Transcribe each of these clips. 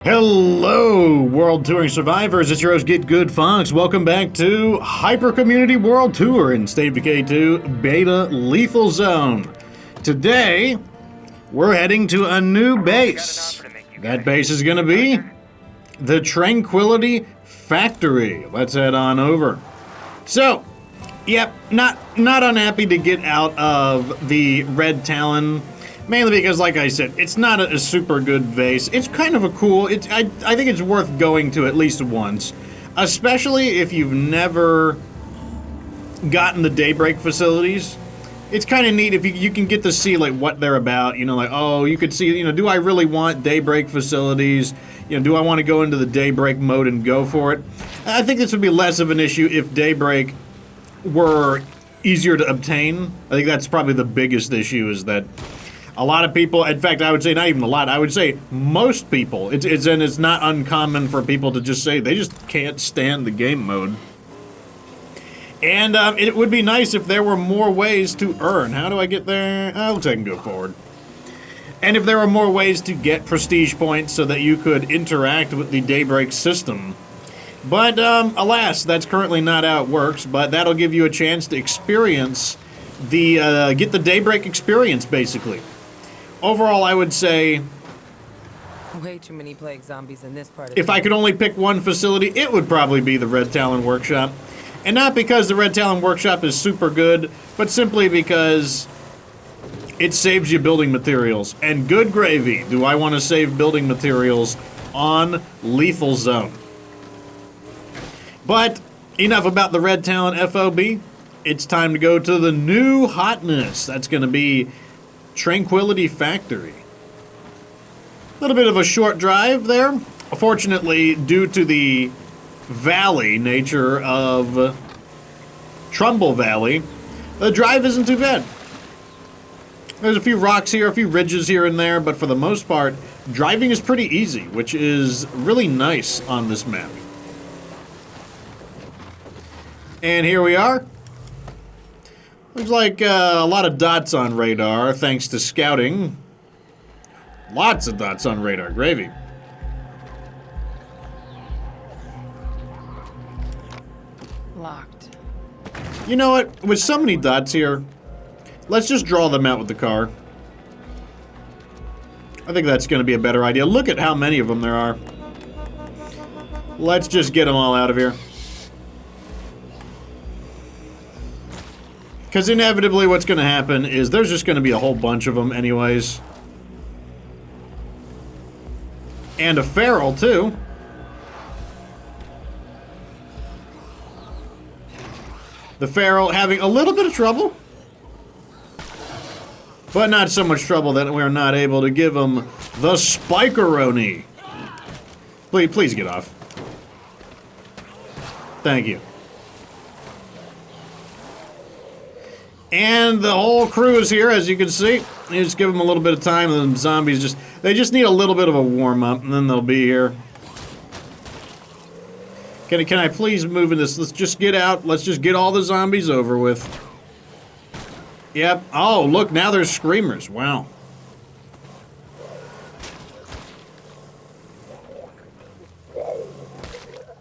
Hello, World Touring Survivors. It's your host, Get Good Fox. Welcome back to Hyper Community World Tour in State of Decay 2 Beta Lethal Zone. Today, we're heading to a new base. That base is going to be the Tranquility Factory. Let's head on over. So, yep, not unhappy to get out of the Red Talon. Mainly because, like I said, it's not a super good base. It's kind of a cool... I think it's worth going to at least once. Especially if you've never gotten the Daybreak facilities. It's kind of neat if you can get to see, like, what they're about. You know, like, oh, you could see, you know, do I really want Daybreak facilities? You know, do I want to go into the Daybreak mode and go for it? I think this would be less of an issue if Daybreak were easier to obtain. I think that's probably the biggest issue, is that a lot of people, in fact, I would say not even a lot, I would say most people, it's not uncommon for people to just say they just can't stand the game mode. And it would be nice if there were more ways to earn. How do I get there? Looks like I can go forward. And if there were more ways to get prestige points so that you could interact with the Daybreak system. But alas, that's currently not how it works, but that'll give you a chance to experience the, get the Daybreak experience, basically. Overall, I would say, way too many plague zombies in this part of if I could only pick one facility, it would probably be the Red Talon Workshop. And not because the Red Talon Workshop is super good, but simply because it saves you building materials. And good gravy, do I want to save building materials on Lethal Zone. But enough about the Red Talon FOB. It's time to go to the new hotness. That's going to be Tranquility Factory. A little bit of a short drive there. Fortunately, due to the valley nature of Trumbull Valley, the drive isn't too bad. There's a few rocks here, a few ridges here and there, but for the most part, driving is pretty easy, which is really nice on this map. And here we are. Looks like a lot of dots on radar, thanks to scouting. Lots of dots on radar. Gravy. locked. You know what? With so many dots here, let's just draw them out with the car. I think that's going to be a better idea. Look at how many of them there are. Let's just get them all out of here. Because inevitably what's going to happen is there's just going to be a whole bunch of them anyways. And a feral, too. The feral having a little bit of trouble. But not so much trouble that we're not able to give him the spikeroni. Please get off. Thank you. And the whole crew is here, as you can see. You just give them a little bit of time, and the zombies they just need a little bit of a warm-up, and then they'll be here. Can I please move in this? Let's just get out. Let's just get all the zombies over with. Yep. Oh, look, now there's screamers. Wow.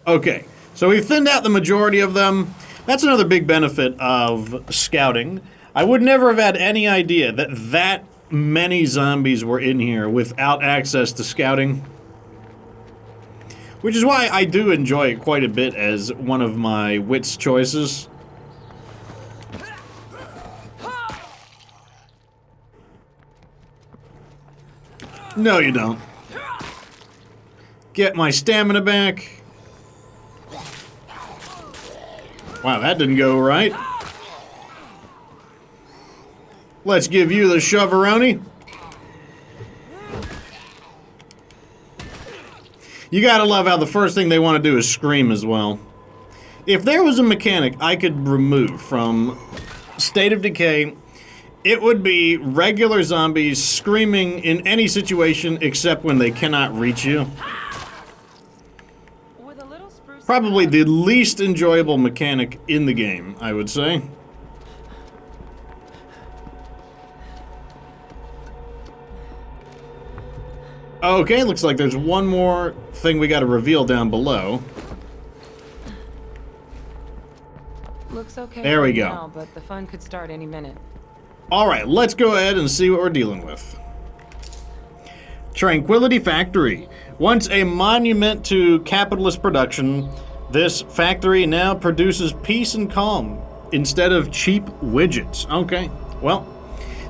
Okay, so we've thinned out the majority of them. That's another big benefit of scouting. I would never have had any idea that many zombies were in here without access to scouting. Which is why I do enjoy it quite a bit as one of my wits choices. No, you don't. Get my stamina back. Wow, that didn't go right. Let's give you the shoveroni. You gotta love how the first thing they want to do is scream as well. If there was a mechanic I could remove from State of Decay, it would be regular zombies screaming in any situation except when they cannot reach you. Probably the least enjoyable mechanic in the game, I would say. Okay, looks like there's one more thing we got to reveal down below. Looks okay There we right go. now, but the fun could start any minute. All right, let's go ahead and see what we're dealing with. Tranquility Factory. Once a monument to capitalist production, this factory now produces peace and calm instead of cheap widgets. Okay, well,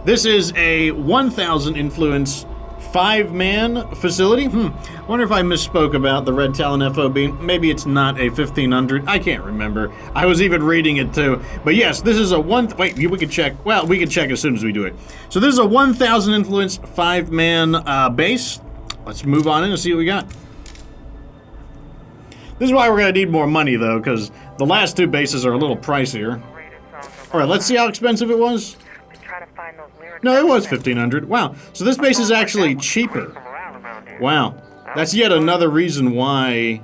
this is a 1,000 influence 5-man facility. Wonder if I misspoke about the Red Talon FOB. Maybe it's not a 1,500. I can't remember. I was even reading it too. But yes, this is a wait, we can check. Well, we can check as soon as we do it. So this is a 1,000 influence 5-man base. Let's move on in and see what we got. This is why we're going to need more money, though, because the last two bases are a little pricier. All right, let's see how expensive it was. No, it was 1,500. Wow. So this base is actually cheaper. Wow. That's yet another reason why...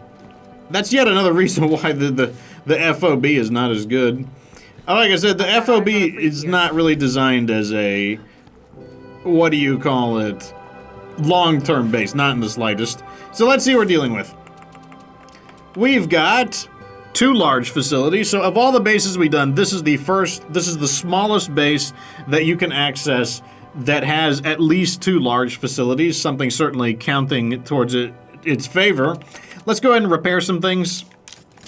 That's yet another reason why the FOB is not as good. Like I said, the FOB is not really designed as a... What do you call it? Long-term base, not in the slightest. So let's see what we're dealing with. We've got 2 large facilities. So of all the bases we've done, this is the smallest base that you can access that has at least 2 large facilities, something certainly counting towards its favor. Let's go ahead and repair some things,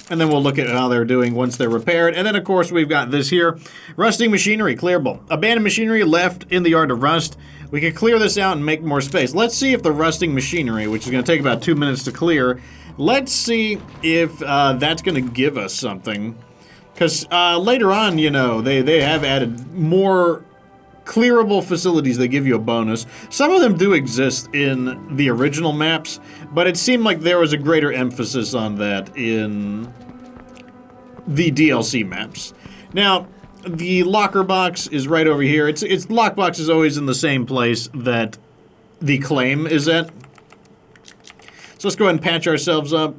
and then we'll look at how they're doing once they're repaired. And then, of course, we've got this here. Rusting machinery, clearable. Abandoned machinery left in the yard to rust. We can clear this out and make more space. Let's see if the rusting machinery, which is going to take about 2 minutes to clear, let's see if that's going to give us something. Because later on, you know, they have added more clearable facilities that give you a bonus. Some of them do exist in the original maps, but it seemed like there was a greater emphasis on that in the DLC maps. Now, the locker box is right over here. Its lockbox is always in the same place that the claim is at. So let's go ahead and patch ourselves up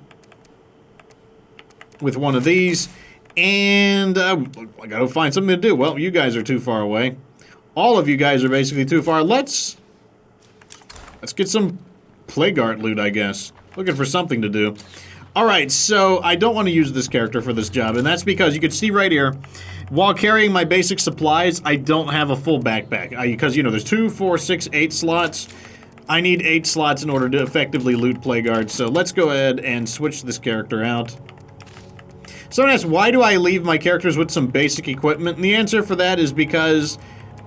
with one of these. And I gotta find something to do. Well, you guys are too far away. All of you guys are basically too far. Let's get some plague art loot, I guess. Looking for something to do. Alright, so I don't want to use this character for this job, and that's because you can see right here, while carrying my basic supplies, I don't have a full backpack. Because, you know, there's 2, 4, 6, 8 slots. I need 8 slots in order to effectively loot plague art, so let's go ahead and switch this character out. Someone asks, why do I leave my characters with some basic equipment? And the answer for that is because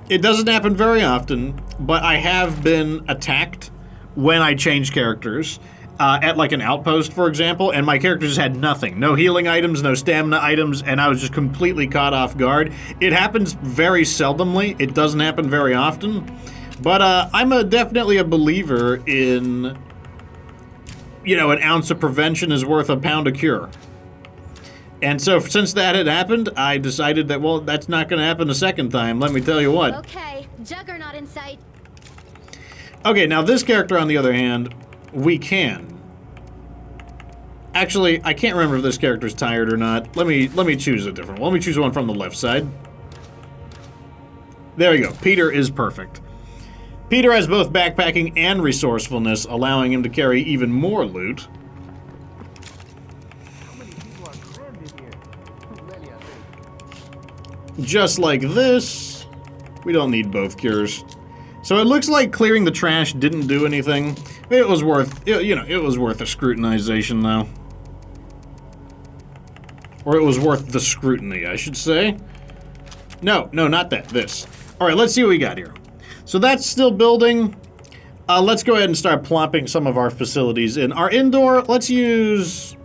it doesn't happen very often, but I have been attacked when I change characters. At like an outpost, for example, and my characters had nothing. No healing items, no stamina items, and I was just completely caught off guard. It happens very seldomly. It doesn't happen very often. But I'm definitely a believer in, you know, an ounce of prevention is worth a pound of cure. And so since that had happened, I decided that, well, that's not going to happen a second time. Let me tell you what. Okay, Juggernaut in sight. Okay, now this character, on the other hand, we can. Actually, I can't remember if this character's tired or not. Let me choose a different one. Let me choose one from the left side. There we go. Peter is perfect. Peter has both backpacking and resourcefulness, allowing him to carry even more loot. Just like this. We don't need both cures. So it looks like clearing the trash didn't do anything. It was worth, you know, it was worth a scrutinization, though. Or it was worth the scrutiny, I should say. No, not that. This. All right, let's see what we got here. So that's still building. Let's go ahead and start plopping some of our facilities in. Our indoor, let's use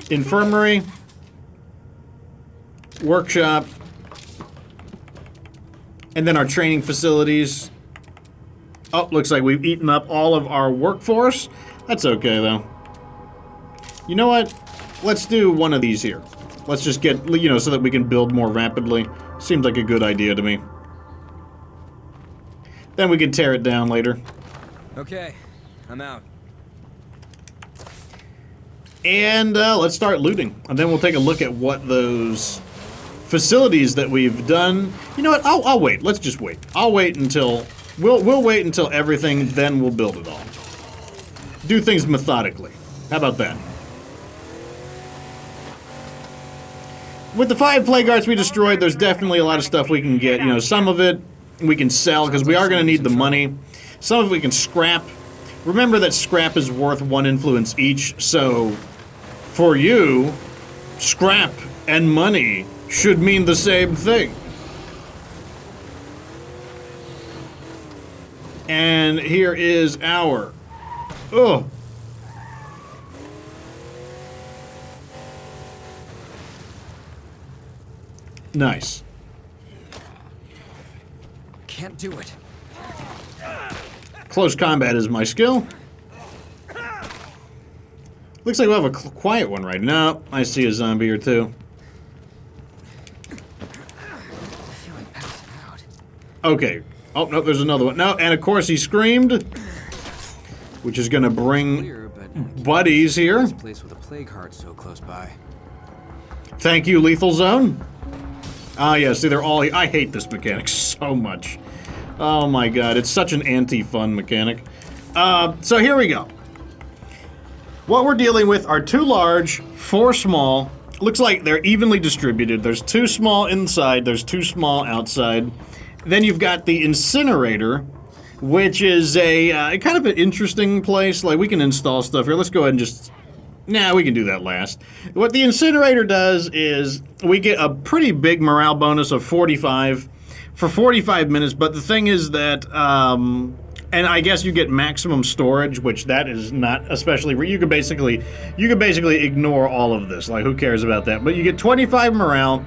infirmary, workshop, and then our training facilities. Oh, looks like we've eaten up all of our workforce. That's okay, though. You know what? Let's do one of these here. Let's just get, you know, so that we can build more rapidly. Seems like a good idea to me. Then we can tear it down later. Okay, I'm out. And let's start looting. And then we'll take a look at what those facilities that we've done. You know what? I'll wait. Let's just wait. I'll wait until We'll wait until everything, then we'll build it all. Do things methodically. How about that? With the 5 plague hearts we destroyed, there's definitely a lot of stuff we can get. You know, some of it we can sell because we are going to need the money. Some of it we can scrap. Remember that scrap is worth 1 influence each, so for you, scrap and money should mean the same thing. And here is our... Oh. Nice. Can't do it. Close combat is my skill. Looks like we'll have a quiet one right now. I see a zombie or two. I feel like passing out. Okay. Oh, no, there's another one. No, and of course he screamed, which is going to bring Clear, but I can't buddies see here. This place with a plague heart so close by. Thank you, Lethal Zone. Ah, yeah, see, they're all... I hate this mechanic so much. Oh my god, it's such an anti-fun mechanic. So here we go. What we're dealing with are 2 large, 4 small. Looks like they're evenly distributed. There's 2 small inside, there's 2 small outside. Then you've got the incinerator, which is a kind of an interesting place. Like, we can install stuff here. Let's go ahead and just... Nah, we can do that last. What the incinerator does is we get a pretty big morale bonus of 45 for 45 minutes, but the thing is that, and I guess you get maximum storage, which that is not especially, you could basically ignore all of this. Like, who cares about that? But you get 25 morale,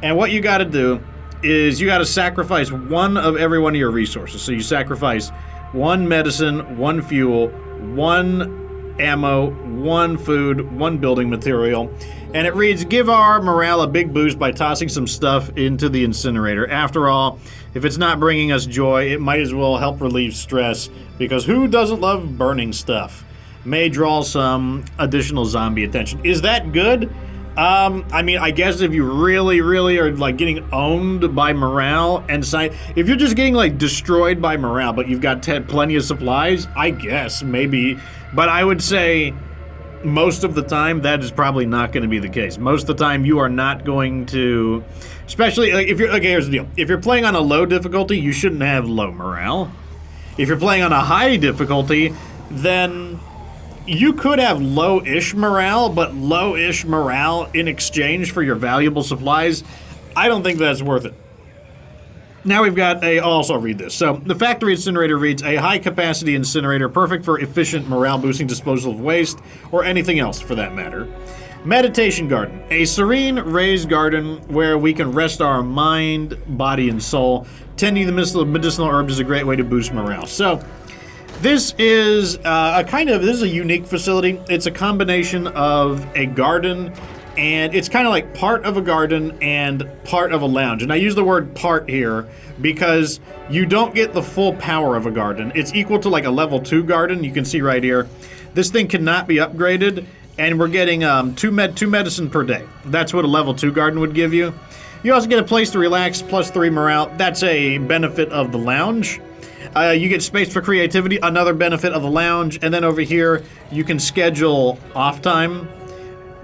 and what you gotta do is you gotta sacrifice 1 of every one of your resources. So you sacrifice 1 medicine, 1 fuel, 1 ammo, 1 food, 1 building material, and it reads, give our morale a big boost by tossing some stuff into the incinerator. After all, if it's not bringing us joy, it might as well help relieve stress, because who doesn't love burning stuff? May draw some additional zombie attention. Is that good? I mean, I guess if you really, really are, like, getting owned by morale, and if you're just getting, like, destroyed by morale, but you've got plenty of supplies, I guess, maybe. But I would say most of the time that is probably not going to be the case. Most of the time you are not going to, especially, like, if you're, okay, here's the deal. If you're playing on a low difficulty, you shouldn't have low morale. If you're playing on a high difficulty, then you could have low-ish morale, but low-ish morale in exchange for your valuable supplies, I don't think that's worth it. Now we've got I'll also read this. So, the factory incinerator reads, a high-capacity incinerator perfect for efficient morale-boosting disposal of waste, or anything else for that matter. Meditation garden, a serene raised garden where we can rest our mind, body, and soul. Tending the medicinal herbs is a great way to boost morale. So, this is this is a unique facility. It's a combination of a garden, and it's kind of like part of a garden and part of a lounge. And I use the word part here because you don't get the full power of a garden. It's equal to like a level 2 garden. You can see right here. This thing cannot be upgraded, and we're getting 2 medicine per day. That's what a level 2 garden would give you. You also get a place to relax, plus 3 morale. That's a benefit of the lounge. You get space for creativity, another benefit of the lounge, and then over here you can schedule off time.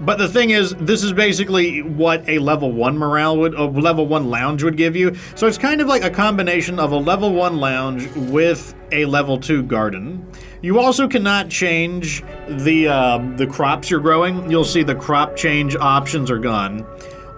But the thing is, this is basically what a level 1 level 1 lounge would give you. So it's kind of like a combination of a level 1 lounge with a level 2 garden. You also cannot change the crops you're growing. You'll see the crop change options are gone.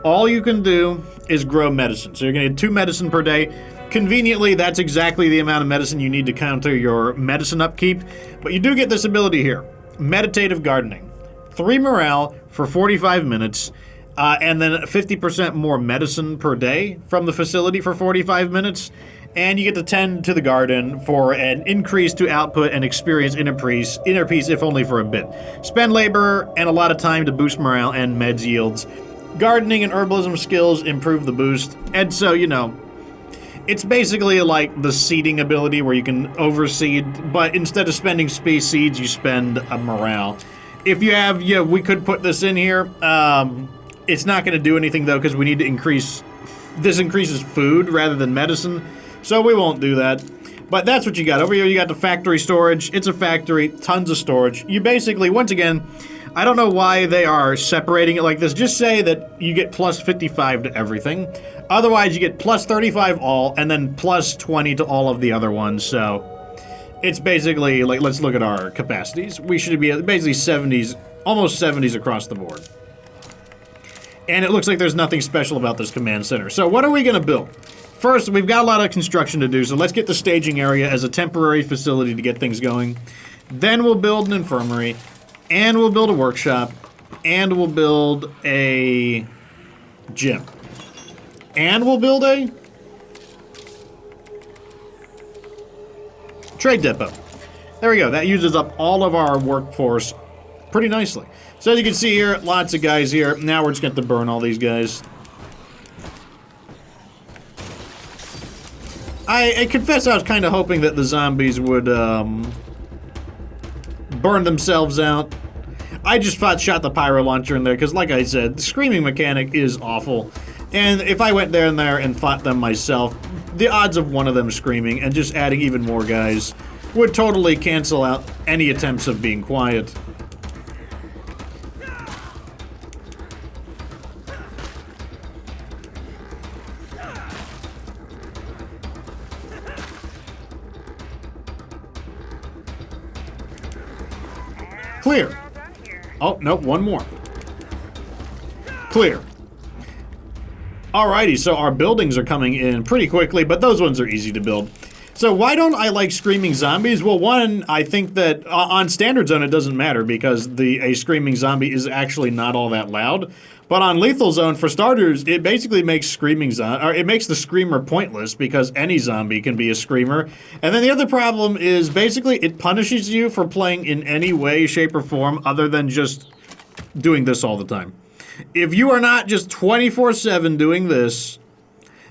All you can do is grow medicine. So you're going to get 2 medicine per day. Conveniently, that's exactly the amount of medicine you need to counter your medicine upkeep. But you do get this ability here, meditative gardening. 3 morale for 45 minutes, and then 50% more medicine per day from the facility for 45 minutes. And you get to tend to the garden for an increase to output and experience inner peace, if only for a bit. Spend labor and a lot of time to boost morale and meds yields. Gardening and herbalism skills improve the boost. And so, you know, it's basically like the seeding ability where you can overseed, but instead of spending space seeds, you spend a morale. If you have, we could put this in here. It's not going to do anything, though, because we need to increase... This increases food rather than medicine, so we won't do that. But that's what you got. Over here you got the factory storage. It's a factory, tons of storage. You basically, once again, I don't know why they are separating it like this. Just say that you get plus 55 to everything. Otherwise, you get plus 35 all, and then plus 20 to all of the other ones. So it's basically, like, let's look at our capacities. We should be at basically 70s, almost 70s across the board. And it looks like there's nothing special about this command center. So what are we going to build? First, we've got a lot of construction to do, so let's get the staging area as a temporary facility to get things going. Then we'll build an infirmary, and we'll build a workshop, and we'll build a gym. And we'll build a trade depot. There we go. That uses up all of our workforce pretty nicely. So as you can see here, lots of guys here. Now we're just going to have to burn all these guys. I confess I was kind of hoping that the zombies would burn themselves out. I just shot the pyro launcher in there because, like I said, the screaming mechanic is awful. And if I went there and fought them myself, the odds of one of them screaming and just adding even more guys would totally cancel out any attempts of being quiet. Clear. Oh, no, one more. Clear. Alrighty, so our buildings are coming in pretty quickly, but those ones are easy to build. So why don't I like screaming zombies? Well, one, I think that on standard zone it doesn't matter because a screaming zombie is actually not all that loud. But on lethal zone, for starters, it basically makes it makes the screamer pointless because any zombie can be a screamer. And then the other problem is basically it punishes you for playing in any way, shape, or form other than just doing this all the time. If you are not just 24/7 doing this,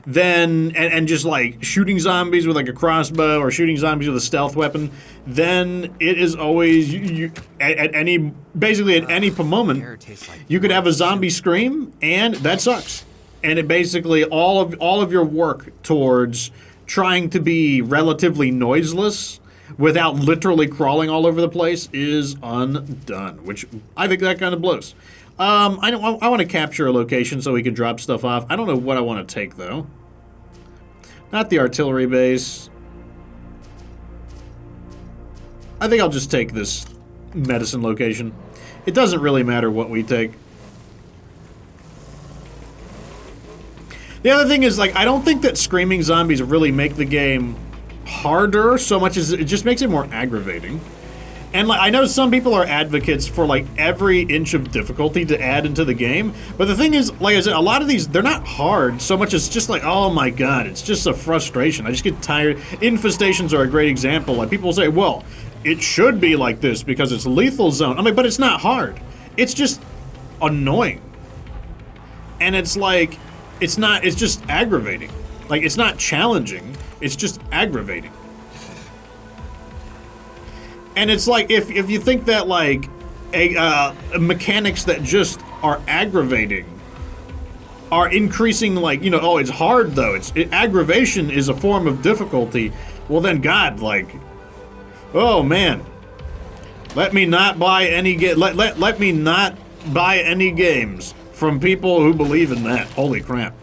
then and just like shooting zombies with like a crossbow or shooting zombies with a stealth weapon, then it is always at any moment you could have a zombie scream and that sucks. And it basically all of your work towards trying to be relatively noiseless without literally crawling all over the place is undone, which I think that kind of blows. I want to capture a location so we can drop stuff off. I don't know what I want to take, though. Not the artillery base. I think I'll just take this medicine location. It doesn't really matter what we take. The other thing is, like, I don't think that screaming zombies really make the game harder so much as it just makes it more aggravating. And like I know some people are advocates for like every inch of difficulty to add into the game, but the thing is, like I said, a lot of these, they're not hard so much as just like, oh my god, it's just a frustration. I just get tired. Infestations are a great example. Like people say, well, it should be like this because it's lethal zone. I mean, but it's not hard. It's just annoying. And it's like, it's just aggravating. Like it's not challenging, it's just aggravating. And it's like, if you think that, like, mechanics that just are aggravating are increasing, like, you know, oh, it's hard, though. Aggravation is a form of difficulty. Well, then, God, like, oh, man. Let me not buy any let me not buy any games from people who believe in that. Holy crap.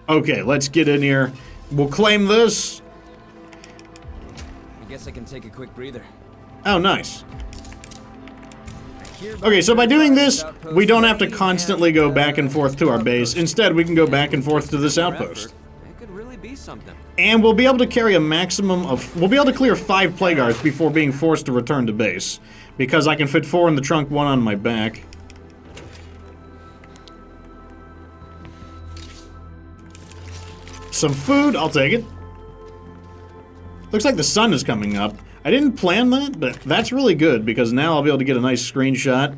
Okay, let's get in here. We'll claim this. I guess I can take a quick breather. Oh, nice. Okay, so by doing this, we don't have to constantly go back and forth to our base. Instead, we can go back and forth to this outpost. It could really be something. And we'll be able to carry a maximum of... We'll be able to clear 5 plague guards before being forced to return to base. Because I can fit 4 in the trunk, 1 on my back. Some food, I'll take it. Looks like the sun is coming up. I didn't plan that, but that's really good because now I'll be able to get a nice screenshot.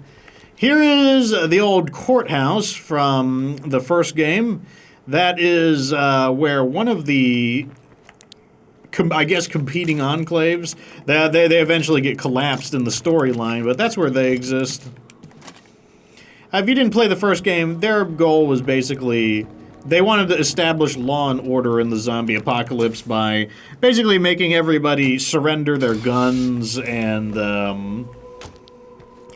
Here is the old courthouse from the first game. That is where one of the, I guess, competing enclaves, they eventually get collapsed in the storyline, but that's where they exist. if you didn't play the first game, their goal was basically they wanted to establish law and order in the zombie apocalypse by basically making everybody surrender their guns and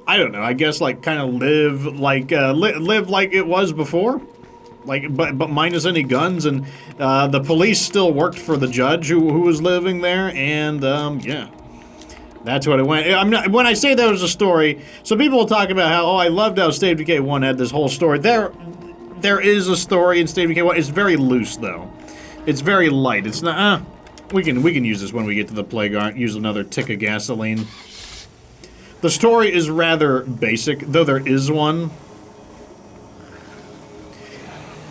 I don't know. I guess like kind of live like it was before, like but minus any guns. And the police still worked for the judge who was living there, and yeah. That's what it went. I'm not, when I say there was a story, so people will talk about how, oh, I loved how State of Decay 1 had this whole story. There is a story in State of Decay 1. It's very loose, though. It's very light. It's not, we can use this when we get to the Plague. Use another tick of gasoline. The story is rather basic, though there is one.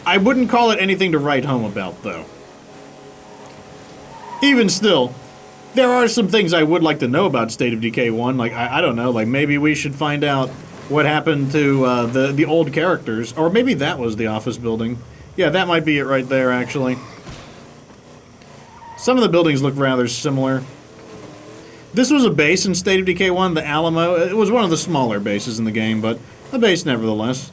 I wouldn't call it anything to write home about, though. Even still, there are some things I would like to know about State of Decay 1. Like, I don't know, like maybe we should find out what happened to the old characters. Or maybe that was the office building. Yeah, that might be it right there, actually. Some of the buildings look rather similar. This was a base in State of Decay 1, the Alamo. It was one of the smaller bases in the game, but a base nevertheless.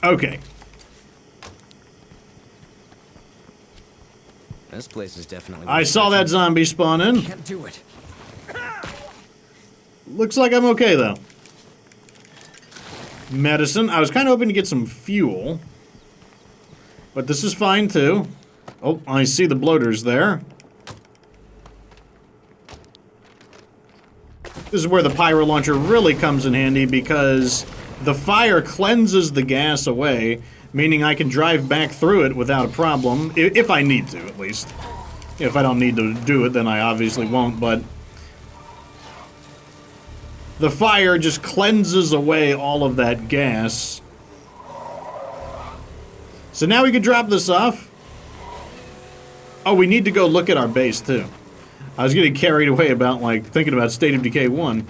Okay. This place is definitely... I saw that zombie spawn in. Can't do it. Looks like I'm okay, though. Medicine. I was kind of hoping to get some fuel. But this is fine, too. Oh, I see the bloaters there. This is where the pyro launcher really comes in handy because the fire cleanses the gas away, meaning I can drive back through it without a problem, if I need to, at least. If I don't need to do it, then I obviously won't, but the fire just cleanses away all of that gas. So now we can drop this off. Oh, we need to go look at our base, too. I was getting carried away about, like, thinking about State of Decay 1.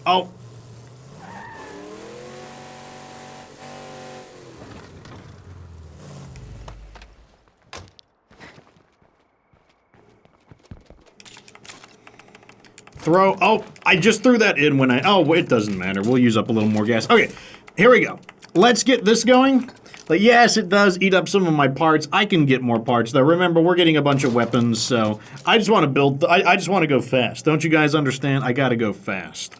Oh. Throw. Oh, I just threw that in when I... Oh, it doesn't matter. We'll use up a little more gas. Okay, here we go. Let's get this going. But yes, it does eat up some of my parts. I can get more parts, though. Remember, we're getting a bunch of weapons, so I just want to build... I just want to go fast. Don't you guys understand? I gotta go fast.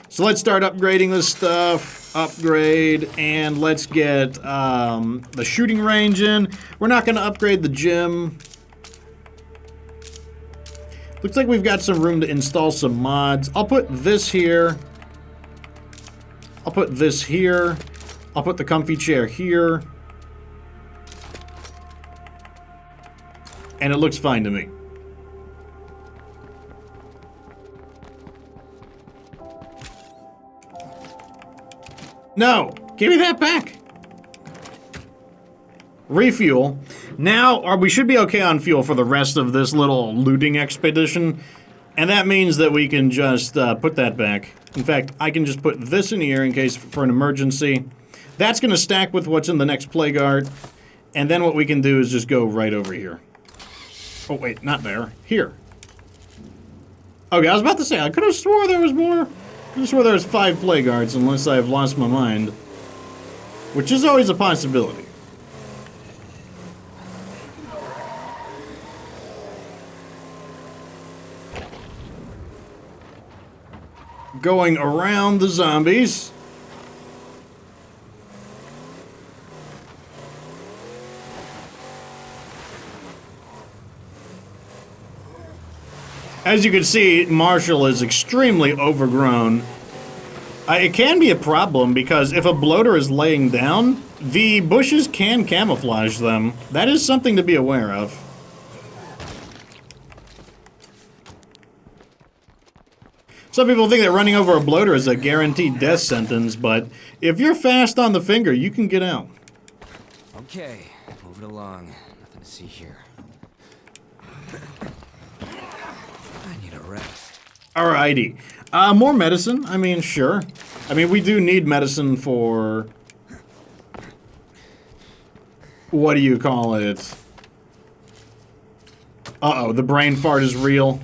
So let's start upgrading this stuff. Upgrade, and let's get the shooting range in. We're not going to upgrade the gym. Looks like we've got some room to install some mods. I'll put this here. I'll put this here. I'll put the comfy chair here. And it looks fine to me. No! Give me that back! Refuel. Now, we should be okay on fuel for the rest of this little looting expedition. And that means that we can just put that back. In fact, I can just put this in here in case for an emergency. That's going to stack with what's in the next plague art. And then what we can do is just go right over here. Oh, wait, not there. Here. Okay, I was about to say, I could have swore there was more. I could have swore there was 5 plague arts, unless I've lost my mind. Which is always a possibility. Going around the zombies. As you can see, Marshall is extremely overgrown. It can be a problem because if a bloater is laying down, the bushes can camouflage them. That is something to be aware of. Some people think that running over a bloater is a guaranteed death sentence, but if you're fast on the finger, you can get out. Okay, move it along. Nothing to see here. I need a rest. Alrighty. More medicine? I mean, sure. I mean, we do need medicine for... what do you call it? Uh-oh, the brain fart is real.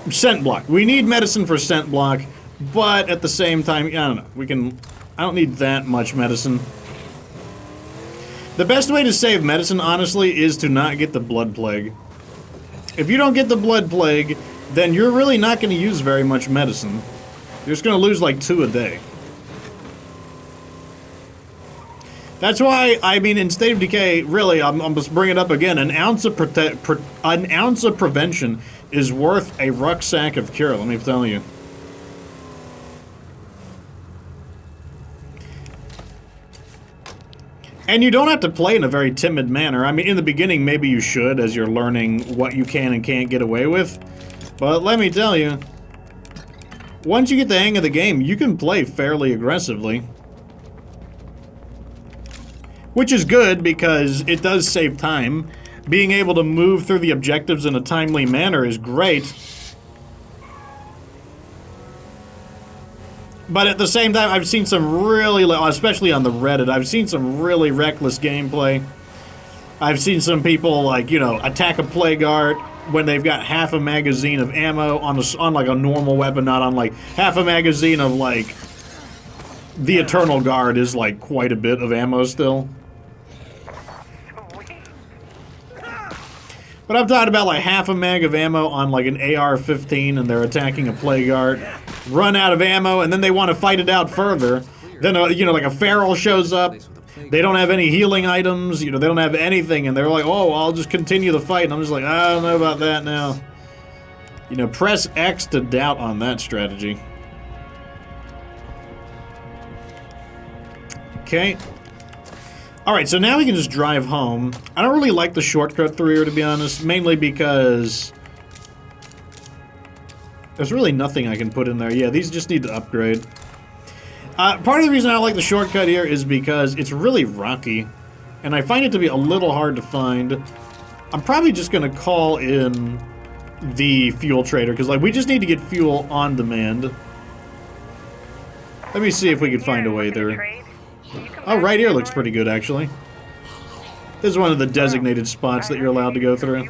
Scent block. We need medicine for scent block, but at the same time, I don't know. I don't need that much medicine. The best way to save medicine, honestly, is to not get the blood plague. If you don't get the blood plague, then you're really not going to use very much medicine. You're just going to lose like 2 a day. That's why, I mean, in State of Decay, really, I'm just bringing it up again, an ounce of prevention is worth a rucksack of cure, let me tell you. And you don't have to play in a very timid manner. I mean, in the beginning, maybe you should, as you're learning what you can and can't get away with. But let me tell you, once you get the hang of the game, you can play fairly aggressively. Which is good, because it does save time. Being able to move through the objectives in a timely manner is great. But at the same time, I've seen some really, especially on the Reddit, I've seen some really reckless gameplay. I've seen some people, like, you know, attack a plague guard when they've got half a magazine of ammo on like a normal weapon, not on like half a magazine of like the Eternal Guard is like quite a bit of ammo still. But I'm talking about like half a mag of ammo on like an AR-15 and they're attacking a plague guard. Run out of ammo and then they want to fight it out further. Then, you know, like a feral shows up. They don't have any healing items. You know, they don't have anything. And they're like, oh, I'll just continue the fight. And I'm just like, I don't know about that now. You know, press X to doubt on that strategy. Okay. Alright, so now we can just drive home. I don't really like the shortcut through here, to be honest. Mainly because there's really nothing I can put in there. Yeah, these just need to upgrade. Part of the reason I like the shortcut here is because it's really rocky. And I find it to be a little hard to find. I'm probably just going to call in the fuel trader. Because, like, we just need to get fuel on demand. Let me see if we can find a way there. Oh, right here looks pretty good, actually. This is one of the designated spots that you're allowed to go through.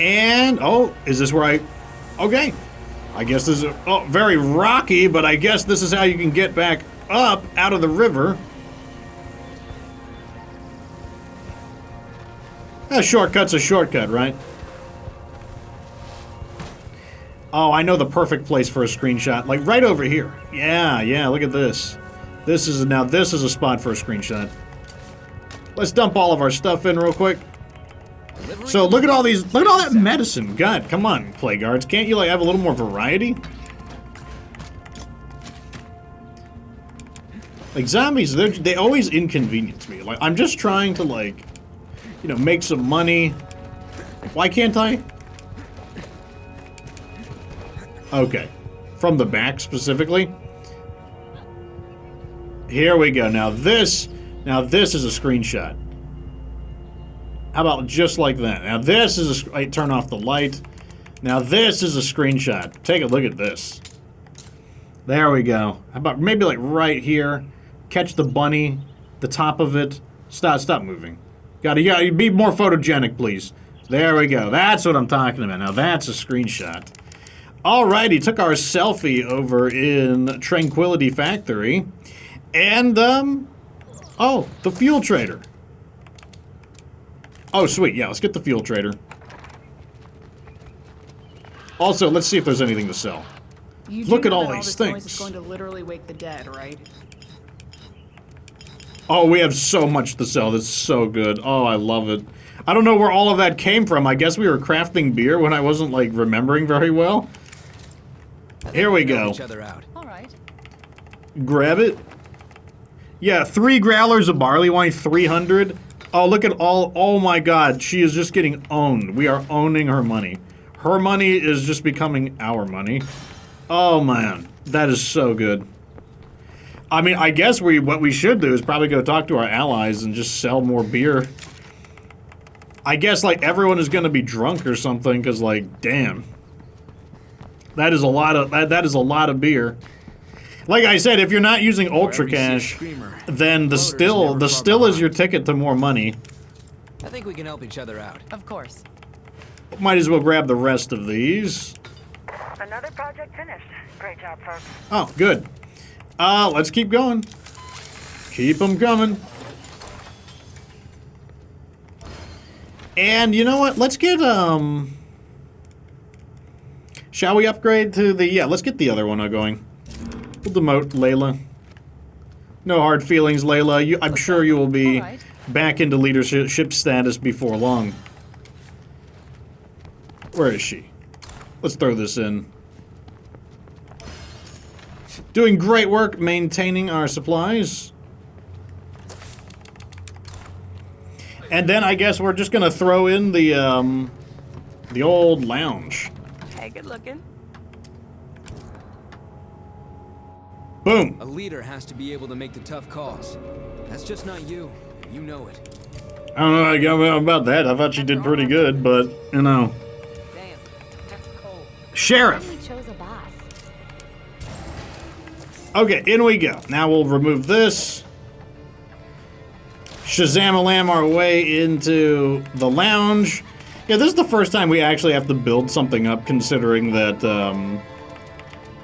And, oh, is this where I... Okay. I guess this is... Oh, very rocky, but I guess this is how you can get back up out of the river. A shortcut's a shortcut, right? Oh, I know the perfect place for a screenshot. Like, right over here. Yeah, look at this. This is a spot for a screenshot. Let's dump all of our stuff in real quick. So, look at all that medicine. God, come on, plague guards. Can't you, like, have a little more variety? Like, zombies, they always inconvenience me. Like, I'm just trying to, like... You know, make some money. Why can't I? Okay. From the back, specifically. Here we go. Now this is a screenshot. How about just like that? Now this is a... I turn off the light. Now this is a screenshot. Take a look at this. There we go. How about maybe like right here? Catch the bunny. The top of it. Stop moving. Gotta be more photogenic, please. There we go. That's what I'm talking about. Now that's a screenshot. Alrighty, took our selfie over in Tranquility Factory. And, oh, the fuel trader. Oh, sweet. Yeah, let's get the fuel trader. Also, let's see if there's anything to sell. Look at all these things. This noise is going to literally wake the dead, right? Oh, we have so much to sell. That's so good. Oh, I love it. I don't know where all of that came from. I guess we were crafting beer when I wasn't, like, remembering very well. Here we go. All right. Grab it. Yeah, 3 growlers of barley wine, 300. Oh, look at all. Oh, my God. She is just getting owned. We are owning her money. Her money is just becoming our money. Oh, man. That is so good. I mean, I guess what we should do is probably go talk to our allies and just sell more beer. I guess, like, everyone is gonna be drunk or something, because, like, damn. That is a lot of, that is a lot of beer. Like I said, if you're not using Ultra Cash, then the still is your ticket to more money. I think we can help each other out. Of course. Might as well grab the rest of these. Another project finished. Great job, folks. Oh, good. Let's keep going. Keep them coming. And you know what? Let's get, shall we upgrade to the, yeah, let's get the other one going. We'll demote Layla. No hard feelings, Layla. I'm sure you will be back into leadership status before long. Where is she? Let's throw this in. Doing great work maintaining our supplies. And then I guess we're just gonna throw in the old lounge. Hey, good looking. Boom. A leader has to be able to make the tough calls. That's just not you. You know it. I don't know about that. I thought you did pretty good, but, you know. Damn, that's cold. Sheriff. We chose a boss. Okay, in we go. Now we'll remove this. Shazam-a-lam our way into the lounge. Yeah, this is the first time we actually have to build something up, considering that,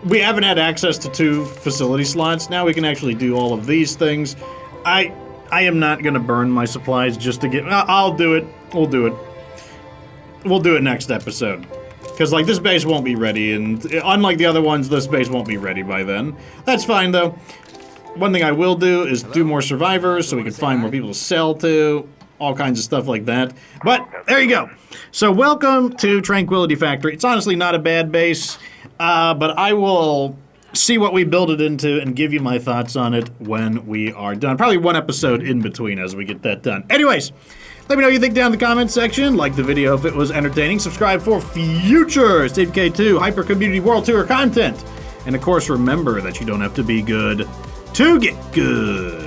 we haven't had access to 2 facility slots. Now we can actually do all of these things. I am not gonna burn my supplies just to get... I'll do it. We'll do it. We'll do it next episode. Because, like, this base won't be ready, and unlike the other ones, this base won't be ready by then. That's fine, though. One thing I will do is do more survivors so we can find more people to sell to. All kinds of stuff like that. But, there you go. So, welcome to Tranquility Factory. It's honestly not a bad base, but I will see what we build it into and give you my thoughts on it when we are done. Probably one episode in between as we get that done. Anyways, let me know what you think down in the comments section. Like the video if it was entertaining. Subscribe for future State of Decay 2 Hyper Community World Tour content. And of course, remember that you don't have to be good to get good.